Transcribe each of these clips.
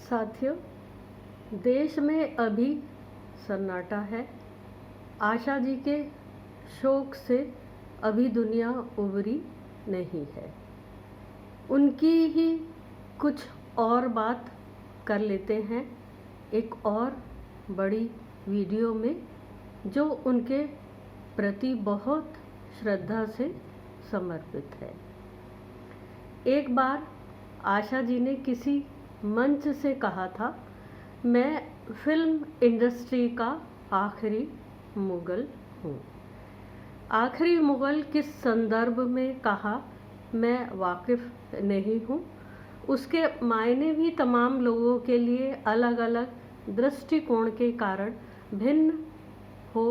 साथियों, देश में अभी सन्नाटा है। आशा जी के शोक से अभी दुनिया उबरी नहीं है। उनकी ही कुछ और बात कर लेते हैं एक और बड़ी वीडियो में, जो उनके प्रति बहुत श्रद्धा से समर्पित है। एक बार आशा जी ने किसी मंच से कहा था, मैं फिल्म इंडस्ट्री का आखिरी मुगल हूँ। आखिरी मुगल किस संदर्भ में कहा मैं वाकिफ़ नहीं हूँ। उसके मायने भी तमाम लोगों के लिए अलग अलग दृष्टिकोण के कारण भिन्न हो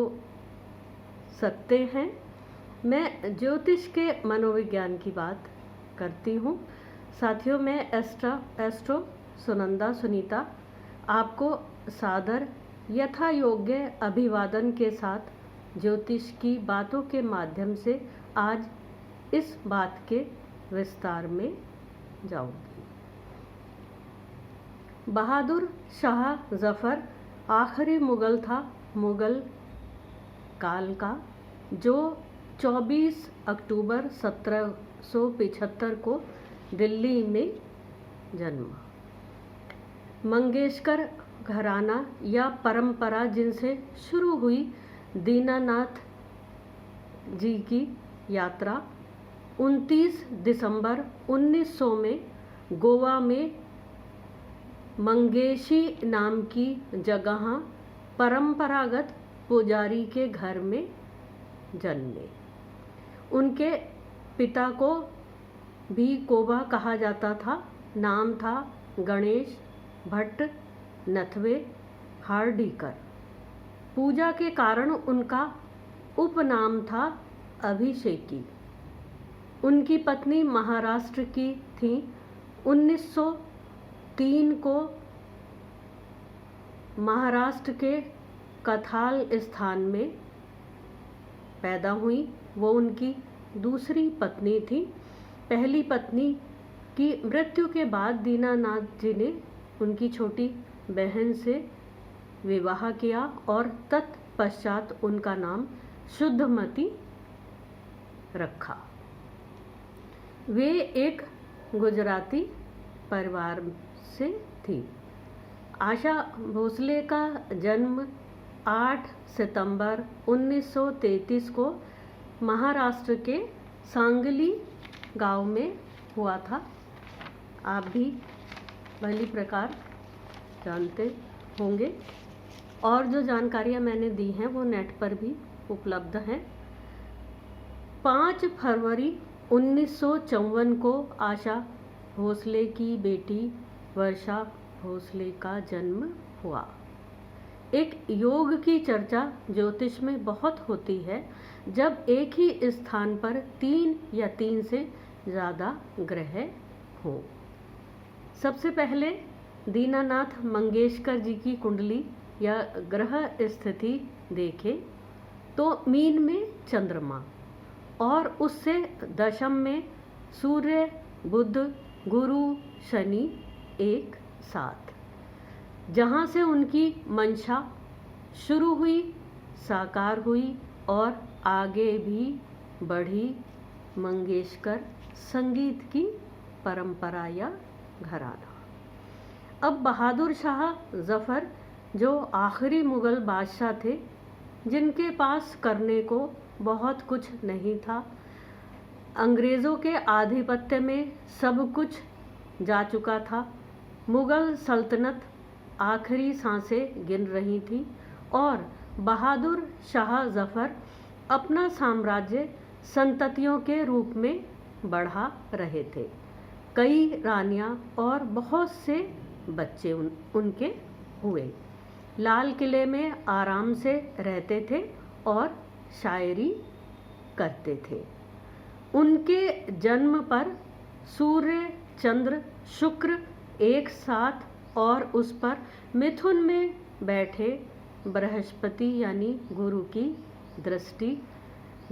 सकते हैं। मैं ज्योतिष के मनोविज्ञान की बात करती हूँ। साथियों, मैं एस्ट्रो सुनंदा सुनीता आपको सादर यथा योग्य अभिवादन के साथ ज्योतिष की बातों के माध्यम से आज इस बात के विस्तार में जाऊंगी। बहादुर शाह जफ़र आखिरी मुगल था, मुगल काल का, जो 24 अक्टूबर 1775 को दिल्ली में जन्मा। मंगेशकर घराना या परंपरा जिनसे शुरू हुई दीनानाथ जी की यात्रा 29 दिसंबर 1900 में गोवा में मंगेशी नाम की जगह परंपरागत पुजारी के घर में जन्मे। उनके पिता को भी कोबा कहा जाता था। नाम था गणेश भट्ट नथवे हार्डीकर। पूजा के कारण उनका उपनाम था अभिषेकी। उनकी पत्नी महाराष्ट्र की थी। 1903 को महाराष्ट्र के कथाल स्थान में पैदा हुई। वो उनकी दूसरी पत्नी थी। पहली पत्नी की मृत्यु के बाद दीनानाथ जी ने उनकी छोटी बहन से विवाह किया और तत्पश्चात उनका नाम शुद्धमती रखा। वे एक गुजराती परिवार से थी। आशा भोसले का जन्म 8 सितंबर 1933 को महाराष्ट्र के सांगली गांव में हुआ था। आप भी भली प्रकार जानते होंगे, और जो जानकारियाँ मैंने दी हैं वो नेट पर भी उपलब्ध हैं। 5 फरवरी 1954 को आशा भोसले की बेटी वर्षा भोसले का जन्म हुआ। एक योग की चर्चा ज्योतिष में बहुत होती है जब एक ही स्थान पर 3 या 3 से ज़्यादा ग्रह हों। सबसे पहले दीनानाथ मंगेशकर जी की कुंडली या ग्रह स्थिति देखें तो मीन में चंद्रमा और उससे दशम में सूर्य बुध गुरु शनि एक साथ, जहाँ से उनकी मंशा शुरू हुई, साकार हुई और आगे भी बढ़ी मंगेशकर संगीत की परंपरा या घराना। अब बहादुर शाह जफ़र जो आखिरी मुग़ल बादशाह थे, जिनके पास करने को बहुत कुछ नहीं था। अंग्रेज़ों के आधिपत्य में सब कुछ जा चुका था। मुग़ल सल्तनत आखिरी सांसें गिन रही थी और बहादुर शाह जफ़र अपना साम्राज्य संततियों के रूप में बढ़ा रहे थे। कई रानियां और बहुत से बच्चे उनके हुए। लाल किले में आराम से रहते थे और शायरी करते थे। उनके जन्म पर सूर्य चंद्र शुक्र एक साथ और उस पर मिथुन में बैठे बृहस्पति यानी गुरु की दृष्टि,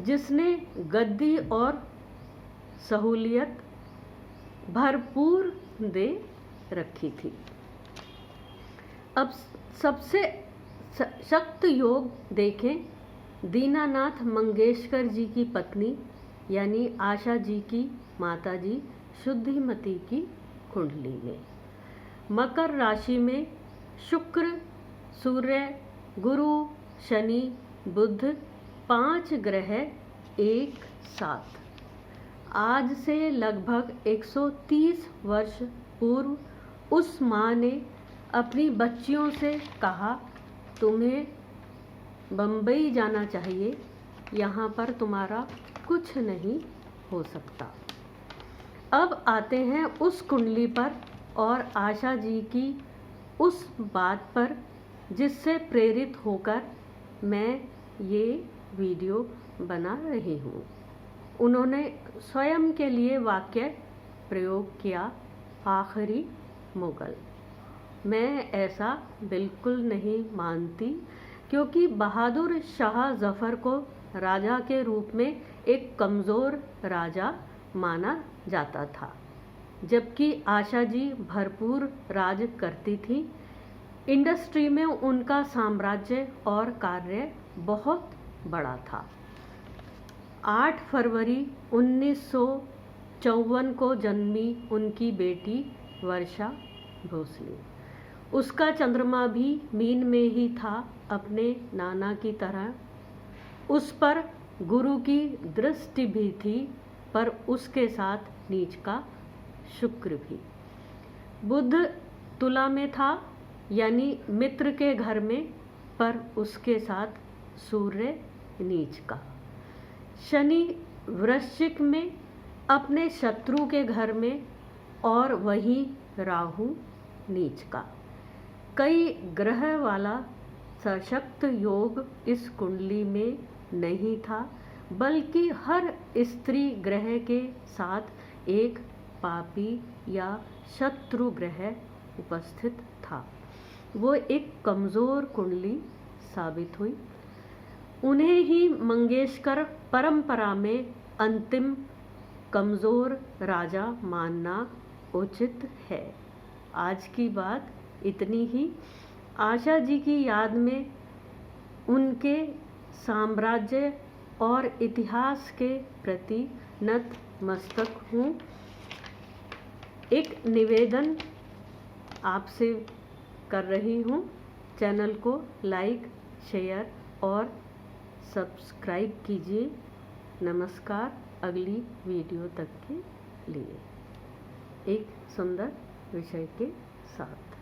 जिसने गद्दी और सहूलियत भरपूर दे रखी थी। अब सबसे शक्त योग देखें दीनानाथ मंगेशकर जी की पत्नी यानी आशा जी की माता जी शुद्धिमती की कुंडली में। मकर राशि में शुक्र, सूर्य, गुरु, शनि, बुध 5 ग्रह एक साथ। आज से लगभग 130 वर्ष पूर्व उस माँ ने अपनी बच्चियों से कहा, तुम्हें बम्बई जाना चाहिए, यहाँ पर तुम्हारा कुछ नहीं हो सकता। अब आते हैं उस कुंडली पर और आशा जी की उस बात पर जिससे प्रेरित होकर मैं ये वीडियो बना रही हूँ। उन्होंने स्वयं के लिए वाक्य प्रयोग किया, आखिरी मुगल। मैं ऐसा बिल्कुल नहीं मानती, क्योंकि बहादुर शाह जफ़र को राजा के रूप में एक कमज़ोर राजा माना जाता था, जबकि आशा जी भरपूर राज करती थी। इंडस्ट्री में उनका साम्राज्य और कार्य बहुत बड़ा था। 8 फरवरी 1954 को जन्मी उनकी बेटी वर्षा भोसले। उसका चंद्रमा भी मीन में ही था, अपने नाना की तरह। उस पर गुरु की दृष्टि भी थी, पर उसके साथ नीच का शुक्र भी। बुध तुला में था, यानी मित्र के घर में, पर उसके साथ सूर्य नीच का। शनि वृश्चिक में, अपने शत्रु के घर में, और वहीं राहु नीच का। कई ग्रह वाला सशक्त योग इस कुंडली में नहीं था, बल्कि हर स्त्री ग्रह के साथ एक पापी या शत्रु ग्रह उपस्थित था। वो एक कमज़ोर कुंडली साबित हुई। उन्हें ही मंगेशकर परंपरा में अंतिम कमज़ोर राजा मानना उचित है। आज की बात इतनी ही। आशा जी की याद में उनके साम्राज्य और इतिहास के प्रति नतमस्तक हूँ। एक निवेदन आपसे कर रही हूँ, चैनल को लाइक, शेयर और सब्सक्राइब कीजिए। नमस्कार। अगली वीडियो तक के लिए एक सुंदर विषय के साथ।